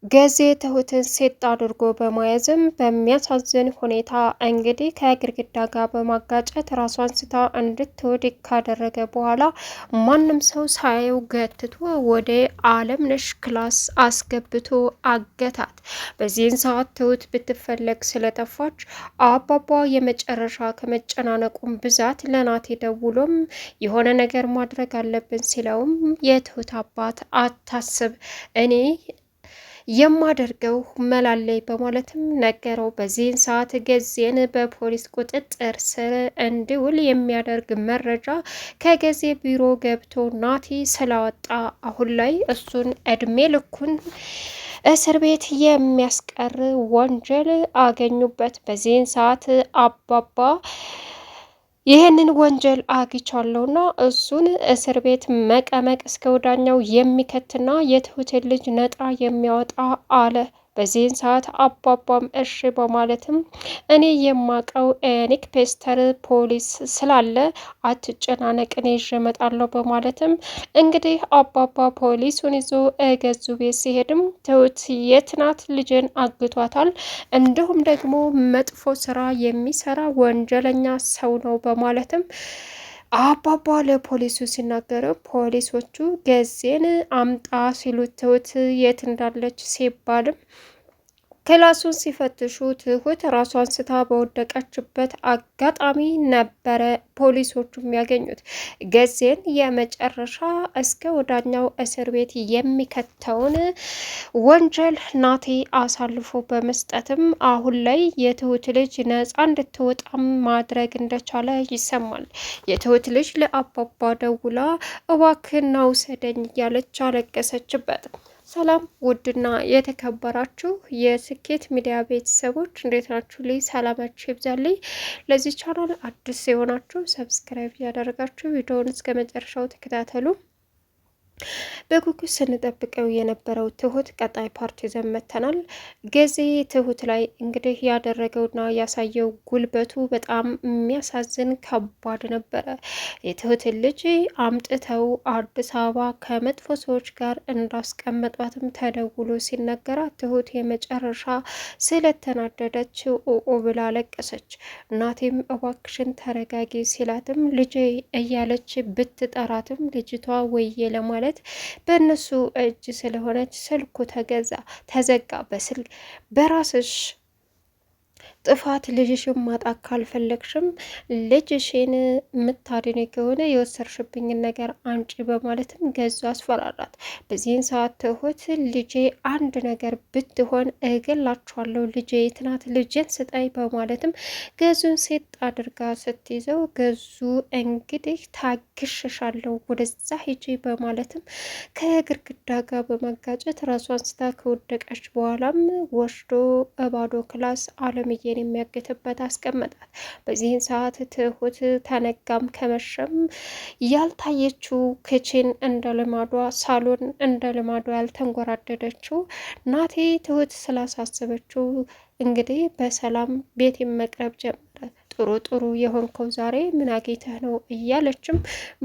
ገዜ ትሁትን ሴት አድርጎ በመያዝም በሚያሳዝን ሁኔታ እንግዲህ ከግድግዳ ጋር በማጋጨት ራሷን ስታ እንድትወድቅ ካደረገ በኋላ ማንም ሰው ሳያየው ገትቶ ወደ አለምነሽ ክላስ አስገብቶ አገታት። በዚህን ሰዓት ትሁት ብትፈለግ ስለጠፋች አባባ የመጨረሻ ከመጨናነቁም ብዛት ለናቴ ደውሎም የሆነ ነገር ማድረግ አለብን ሲለውም የትሁት አባት አታስብ እኔ የማደርገው መላለይ በማለትም ነገረው። በዚህን ሰዓት ገዜን በፖሊስ ቁጥጥር ስር እንዲውል የሚያደርግ መረጃ ከገዜ ቢሮ ገብቶ ናቲ ስላወጣ አሁን ላይ እሱን እድሜ ልኩን እስር ቤት የሚያስቀር ወንጀል አገኙበት። በዚህን ሰዓት አባባ ይህንን ወንጀል አግኝቻለሁና እሱን እስር ቤት መቀመቅ እስከ ወዳኛው የሚከትና የትሁትን ልጅ ነጣ የሚያወጣ አለ። በዚህን ሰዓት አባባም እሺ በማለትም እኔ የማቀው ኒክ ፔስተር ፖሊስ ስላለ አትጨናነቅ እኔ ይዤ እመጣለሁ በማለትም እንግዲህ አባባ ፖሊሱን ይዞ ገዙ ቤት ሲሄድም ትሁት የት ናት? ልጅን አግቷታል፣ እንዲሁም ደግሞ መጥፎ ስራ የሚሰራ ወንጀለኛ ሰው ነው በማለትም አባባ ለፖሊሱ ሲናገረው ፖሊሶቹ ገዜን አምጣ ሲሉት ትሁት የት እንዳለች ሲባልም ክላሱን ሲፈትሹ ትሁት ራሷን ስታ በወደቀችበት አጋጣሚ ነበረ ፖሊሶቹ የሚያገኙት። ገዜን የመጨረሻ እስከ ወዳኛው እስር ቤት የሚከተውን ወንጀል ናቲ አሳልፎ በመስጠትም አሁን ላይ የትሁት ልጅ ነፃ እንድትወጣም ማድረግ እንደቻለ ይሰማል። የትሁት ልጅ ለአባባ ደውላ እባክህና ውሰደኝ እያለች አለቀሰችበት። ሰላም ውድና የተከበራችሁ የስኬት ሚዲያ ቤተሰቦች እንዴት ናችሁ? ልይ ሰላማችሁ ይብዛልኝ። ለዚህ ቻናል አዲስ የሆናችሁ ሰብስክራይብ ያደረጋችሁ ቪዲዮውን እስከ መጨረሻው ተከታተሉ። በጉጉት ስንጠብቀው የነበረው ትሁት ቀጣይ ፓርት ይዘን መጥተናል። ገዜ ትሁት ላይ እንግዲህ ያደረገውና ያሳየው ጉልበቱ በጣም የሚያሳዝን ከባድ ነበረ። የትሁትን ልጅ አምጥተው አዲስ አበባ ከመጥፎ ሰዎች ጋር እንዳስቀመጧትም ተደውሎ ሲነገራት ትሁት የመጨረሻ ስለተናደደች ኦ ብላ ለቀሰች። እናቴም እባክሽን ተረጋጊ ሲላትም ልጄ እያለች ብትጠራትም ልጅቷ ወየ ለማለት በእነሱ እጅ ስለሆነች ስልኩ ተዘጋ። በስልክ በራስሽ ጥፋት ልጅሽን ማጣት ካልፈለግሽም ልጅሽን የምታድኔ ከሆነ የወሰርሽብኝን ነገር አንጪ በማለትም ገዙ አስፈራራት። በዚህን ሰዓት ትሁት ልጄ አንድ ነገር ብትሆን እገላችኋለሁ፣ ልጄ የት ናት? ልጄን ስጠይ በማለትም ገዙን ሴት አድርጋ ስትይዘው ገዙ እንግዲህ ታግሽሻለሁ ወደዛ ሂጂ በማለትም ከግድግዳ ጋር በመጋጨት ራሷን ስታ ከወደቀች በኋላም ወስዶ ባዶ ክላስ አለምዬ የሚያገትበት አስቀመጣት። በዚህን ሰዓት ትሁት ተነጋም ከመሸም ያልታየችው ክችን እንደ ልማዷ ሳሎን እንደ ልማዷ ያልተንጎራደደችው ናቴ ትሁት ስላሳሰበችው እንግዲህ በሰላም ቤት መቅረብ ጀመረ። ጥሩ ጥሩ የሆንከው ዛሬ ምን አጌተህ ነው እያለችም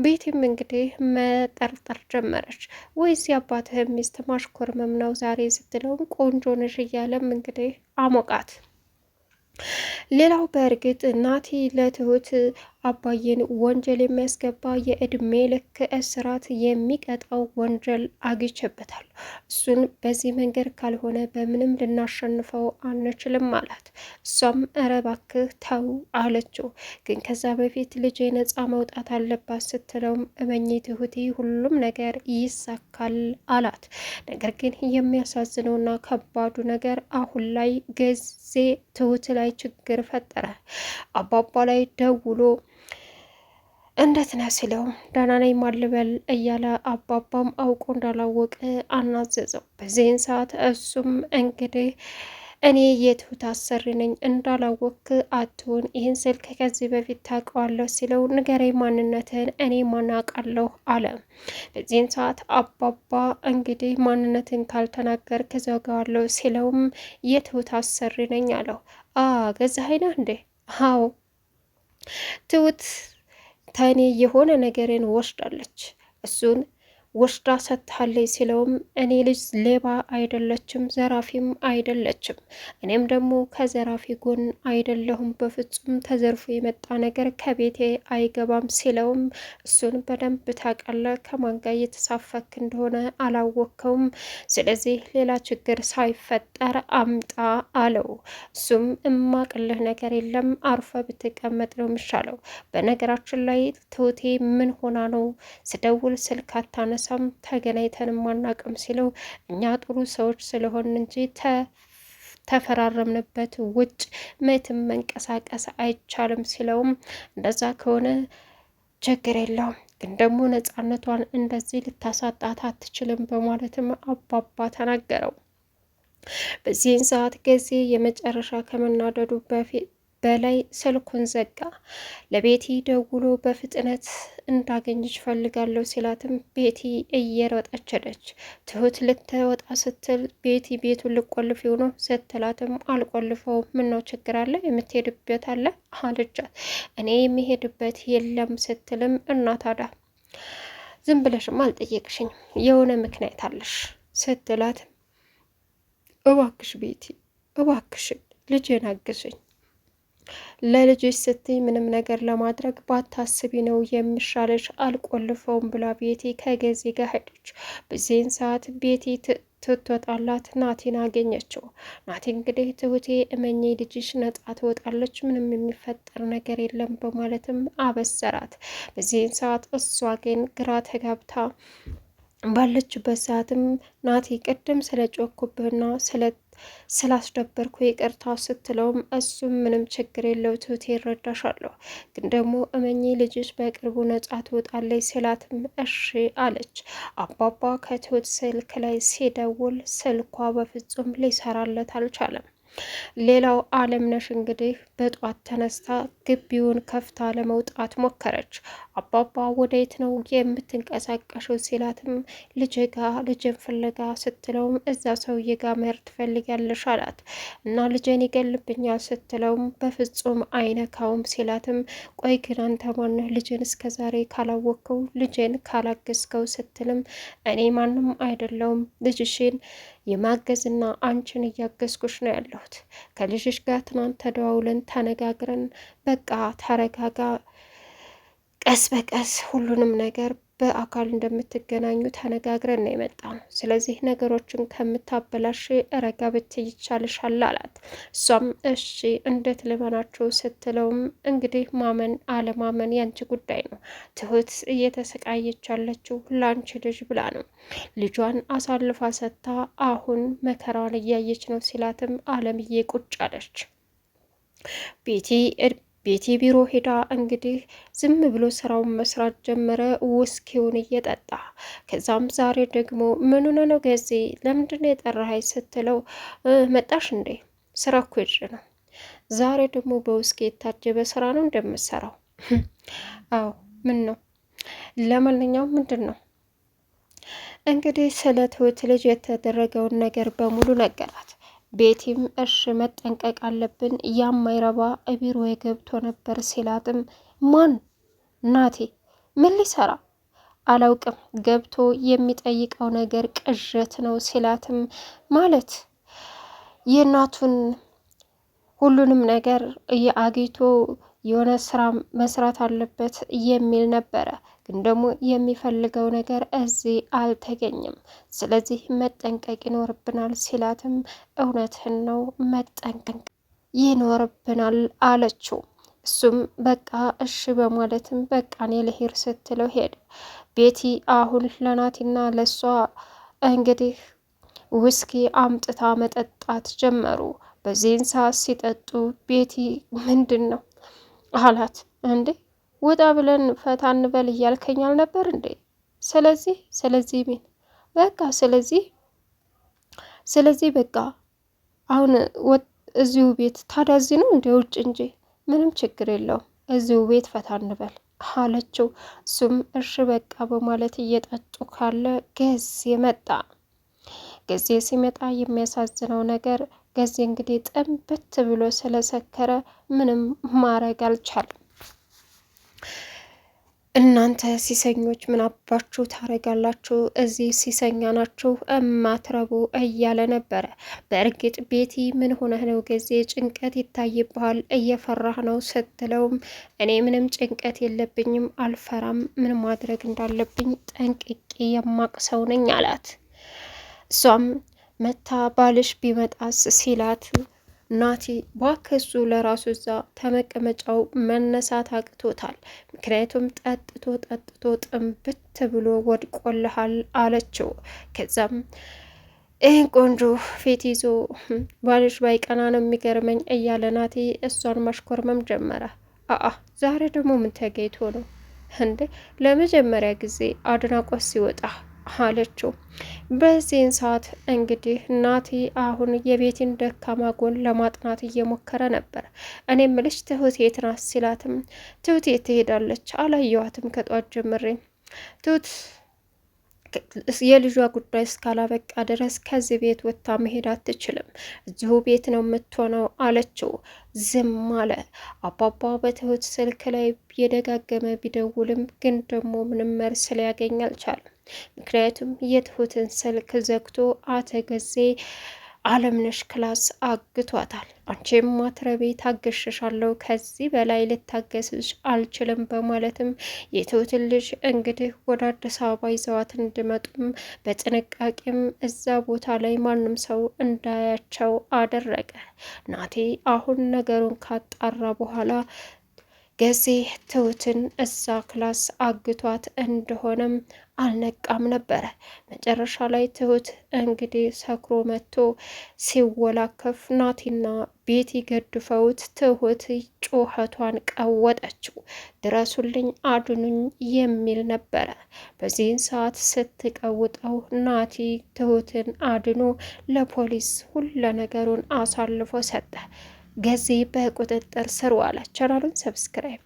ቤትም እንግዲህ መጠርጠር ጀመረች። ወይስ የአባትህ ሚስት ማሽኮርመም ነው ዛሬ ስትለውም ቆንጆ ነሽ እያለም እንግዲህ አሞቃት። ሌላው በእርግጥ ናቲ ለትሁት አባዬን ወንጀል የሚያስገባ የእድሜ ልክ እስራት የሚቀጣው ወንጀል አግኝቼበታል፣ እሱን በዚህ መንገድ ካልሆነ በምንም ልናሸንፈው አንችልም አላት። እሷም እረ እባክህ ተው አለችው። ግን ከዛ በፊት ልጄ ነፃ መውጣት አለባት ስትለውም እመኚ ትሁቴ ሁሉም ነገር ይሳካል አላት። ነገር ግን የሚያሳዝነውና ከባዱ ነገር አሁን ላይ ገዜ ትሁት ላይ ችግር ፈጠረ። አባባ ላይ ደውሎ እንዴት ነህ ሲለው ደህና ነኝ ማልበል እያለ አባባም አውቆ እንዳላወቀ አናዘዘው። በዚህን ሰዓት እሱም እንግዲህ እኔ የትሁት አሰሪ ነኝ እንዳላወክ አትሆን፣ ይህን ስልክ ከዚህ በፊት ታውቀዋለሁ ሲለው ንገረኝ ማንነትህን እኔ ማን አውቃለሁ አለ። በዚህን ሰዓት አባባ እንግዲህ ማንነትን ካልተናገር ከዘጋዋለሁ ሲለውም የትሁት አሰሪ ነኝ አለው። ገዛኸኝ ነህ እንዴ? አዎ ትሁት ተኔ የሆነ ነገርን ወስዳለች፣ እሱን ወስዳ ሰጥታለች ሲለውም እኔ ልጅ ሌባ አይደለችም ዘራፊም አይደለችም፣ እኔም ደግሞ ከዘራፊ ጎን አይደለሁም፣ በፍጹም ተዘርፎ የመጣ ነገር ከቤቴ አይገባም ሲለውም እሱን በደንብ ታውቃለህ፣ ከማን ጋር እየተሳፈክ እንደሆነ አላወቅከውም፣ ስለዚህ ሌላ ችግር ሳይፈጠር አምጣ አለው። እሱም እማቅልህ ነገር የለም አርፈ ብትቀመጥ ነው የሚሻለው። በነገራችን ላይ ትሁቴ ምን ሆና ነው ስደውል ስልክ አታነሳም፣ ተገናኝተንም አናውቅም ሲለው እኛ ጥሩ ሰዎች ስለሆን እንጂ ተፈራረምንበት ውጭ መትም መንቀሳቀስ አይቻልም ሲለውም እንደዛ ከሆነ ችግር የለውም፣ ግን ደግሞ ነፃነቷን እንደዚህ ልታሳጣት አትችልም በማለትም አባባ ተናገረው። በዚህን ሰዓት ጊዜ የመጨረሻ ከመናደዱ በላይ ስልኩን ዘጋ። ለቤቲ ደውሎ በፍጥነት እንዳገኘች ፈልጋለሁ ሲላትም ቤቲ እየሮጠች ሄደች። ትሁት ልትወጣ ስትል ቤቲ ቤቱን ልቆልፊው ነው ስትላትም አልቆልፈው፣ ምነው ችግር አለ የምትሄድበት አለ አለቻት። እኔ የሚሄድበት የለም ስትልም እና ታዲያ ዝም ብለሽም አልጠየቅሽኝ የሆነ ምክንያት አለሽ ስትላት እባክሽ ቤቲ እባክሽን ልጄን አግሽኝ፣ ለልጅሽ ስትይ ምንም ነገር ለማድረግ ባታስቢ ነው የሚሻለሽ፣ አልቆልፈውም ብላ ቤቲ ከገዜ ጋር ሄደች። በዚህን ሰዓት ቤቲ ትትወጣላት ናቲን አገኘችው። ናቲ እንግዲህ ትሁቴ እመኜ ልጅሽ ነጻ ትወጣለች፣ ምንም የሚፈጠር ነገር የለም በማለትም አበሰራት። በዚህን ሰዓት እሷ ግን ግራ ተጋብታ ባለችበት ሰዓትም ናቲ ቅድም ስለ ጮኩብህና ስላስደበርኩ ይቅርታ ስትለውም እሱም ምንም ችግር የለው ትሁቴ ይረዳሻለሁ፣ ግን ደግሞ እመኚ ልጅሽ በቅርቡ ነጻ ትወጣለች ሲላትም እሺ አለች። አባባ ከትሁት ስልክ ላይ ሲደውል ስልኳ በፍጹም ሊሰራለት አልቻለም። ሌላው አለምነሽ እንግዲህ በጧት ተነስታ ግቢውን ከፍታ ለመውጣት ሞከረች። አባባ ወዴት ነው የምትንቀሳቀሸው ሲላትም ልጅን ፍለጋ ስትለውም እዛ ሰውዬ ጋር መሄድ ትፈልጊያለሽ አላት። እና ልጄን ይገልብኛል ስትለውም በፍጹም አይነካውም ሲላትም ቆይ ግን አንተ ማነህ ልጄን እስከዛሬ ካላወቅከው ልጄን ካላገዝከው ስትልም እኔ ማንም አይደለውም ልጅሽን የማገዝና አንቺን እያገዝኩሽ ነው ያለሁት። ከልጅሽ ጋር ትናንት ተደዋውለን ተነጋግረን በቃ ተረጋጋ፣ ቀስ በቀስ ሁሉንም ነገር በአካል እንደምትገናኙ ተነጋግረን ነው የመጣ ነው። ስለዚህ ነገሮችን ከምታበላሽ ረጋ ብትይ ይቻልሻል አላት። እሷም እሺ እንዴት ልመናቸው ስትለውም እንግዲህ ማመን አለማመን ያንቺ ጉዳይ ነው። ትሁት እየተሰቃየች ያለችው ላንቺ ልጅ ብላ ነው። ልጇን አሳልፋ ሰጥታ አሁን መከራዋን እያየች ነው ሲላትም አለምዬ ቁጭ አለች። ቤቲ ቢሮ ሄዳ እንግዲህ ዝም ብሎ ስራውን መስራት ጀመረ፣ ውስኪውን እየጠጣ። ከዛም ዛሬ ደግሞ ምን ሆነ ነው ገዜ ለምንድነው የጠራኸኝ ስትለው መጣሽ እንዴ? ስራ እኮ ይዤ ነው። ዛሬ ደግሞ በውስኪ የታጀበ ስራ ነው እንደምሰራው? አዎ ምን ነው? ለማንኛውም ምንድን ነው? እንግዲህ ስለ ትሁት ልጅ የተደረገውን ነገር በሙሉ ነገራት። ቤቲም እሺ መጠንቀቅ አለብን፣ ያማይረባ ቢሮ ገብቶ ነበር ሲላትም ማን? ናቴ። ምን ሊሰራ? አላውቅም፣ ገብቶ የሚጠይቀው ነገር ቅዠት ነው ሲላትም ማለት የእናቱን ሁሉንም ነገር አግኝቶ የሆነ ስራ መስራት አለበት የሚል ነበረ። ግን ደግሞ የሚፈልገው ነገር እዚህ አልተገኘም። ስለዚህ መጠንቀቅ ይኖርብናል ሲላትም እውነትህን ነው መጠንቀቅ ይኖርብናል አለችው። እሱም በቃ እሺ በማለትም በቃ እኔ ልሄድ ስትለው ሄደ። ቤቲ አሁን ለናቲና ለሷ እንግዲህ ውስኪ አምጥታ መጠጣት ጀመሩ። በዚህን ሰዓት ሲጠጡ ቤቲ ምንድን ነው አላት። እንዴ ውጣ ብለን ፈታ እንበል እያልከኝ አልነበር እንዴ? ስለዚህ ምን በቃ ስለዚህ በቃ አሁን እዚሁ ቤት ታዳዚ ነው እንደ ውጭ እንጂ ምንም ችግር የለውም፣ እዚሁ ቤት ፈታ እንበል አለችው። እሱም እሺ በቃ በማለት እየጠጡ ካለ ጊዜ መጣ። ጊዜ ሲመጣ የሚያሳዝነው ነገር ጊዜ እንግዲህ ጥንብት ብሎ ስለሰከረ ምንም ማድረግ አልቻለም። እናንተ ሲሰኞች ምን አባችሁ ታረጋላችሁ? እዚህ ሲሰኛ ናችሁ እማትረቡ እያለ ነበረ። በእርግጥ ቤቲ ምን ሆነህ ነው ጊዜ ጭንቀት ይታይብሃል እየፈራህ ነው ስትለውም እኔ ምንም ጭንቀት የለብኝም አልፈራም፣ ምን ማድረግ እንዳለብኝ ጠንቅቄ የማቅ ሰው ነኝ አላት። እሷም መታ ባልሽ ቢመጣስ ሲላት ናቲ ባክሱ ለራሱ እዛ ተመቀመጫው መነሳት አቅቶታል። ምክንያቱም ጠጥቶ ጥንብት ብሎ ወድቆልሃል አለችው። ከዛም ይህን ቆንጆ ፊት ይዞ ባልሽ ባይቀና ነው የሚገርመኝ እያለ ናቲ እሷን ማሽኮርመም ጀመረ። ዛሬ ደግሞ ምን ተገይቶ ነው እንዴ? ለመጀመሪያ ጊዜ አድናቆት ሲወጣ አለችው። በዚህን ሰዓት እንግዲህ ናቲ አሁን የቤቲን ደካማ ጎን ለማጥናት እየሞከረ ነበር። እኔ ምልሽ ትሁት የት ናት ሲላትም ትሁት የት ትሄዳለች? አላየዋትም ከጧት ጀምሬ። ትሁት የልጇ ጉዳይ እስካላበቃ ድረስ ከዚህ ቤት ወጥታ መሄድ አትችልም፣ እዚሁ ቤት ነው የምትሆነው አለችው። ዝም አለ። አባባ በትሁት ስልክ ላይ የደጋገመ ቢደውልም ግን ደግሞ ምንም መልስ ሊያገኝ አልቻለም። ምክንያቱም የትሁትን ስልክ ዘግቶ አተገዜ አለምነሽ ክላስ አግቷታል። አንቺም ማትረቤ ታገሸሻለሁ፣ ከዚህ በላይ ልታገስሽ አልችልም በማለትም የትሁትን ልጅ እንግዲህ ወደ አዲስ አበባ ይዘዋት እንዲመጡም በጥንቃቄም እዛ ቦታ ላይ ማንም ሰው እንዳያቸው አደረገ። ናቴ አሁን ነገሩን ካጣራ በኋላ ገዜ ትሁትን እዛ ክላስ አግቷት እንደሆነም አልነቃም ነበረ። መጨረሻ ላይ ትሁት እንግዲህ ሰክሮ መጥቶ ሲወላከፍ ናቲና ቤቲ ገድፈውት ትሁት ጮኸቷን ቀወጠችው። ድረሱልኝ አድኑኝ የሚል ነበረ። በዚህን ሰዓት ስትቀውጠው ናቲ ትሁትን አድኖ ለፖሊስ ሁለ ነገሩን አሳልፎ ሰጠ። ገዜ በቁጥጥር ስር ዋለ። ቻናሉን ሰብስክራይብ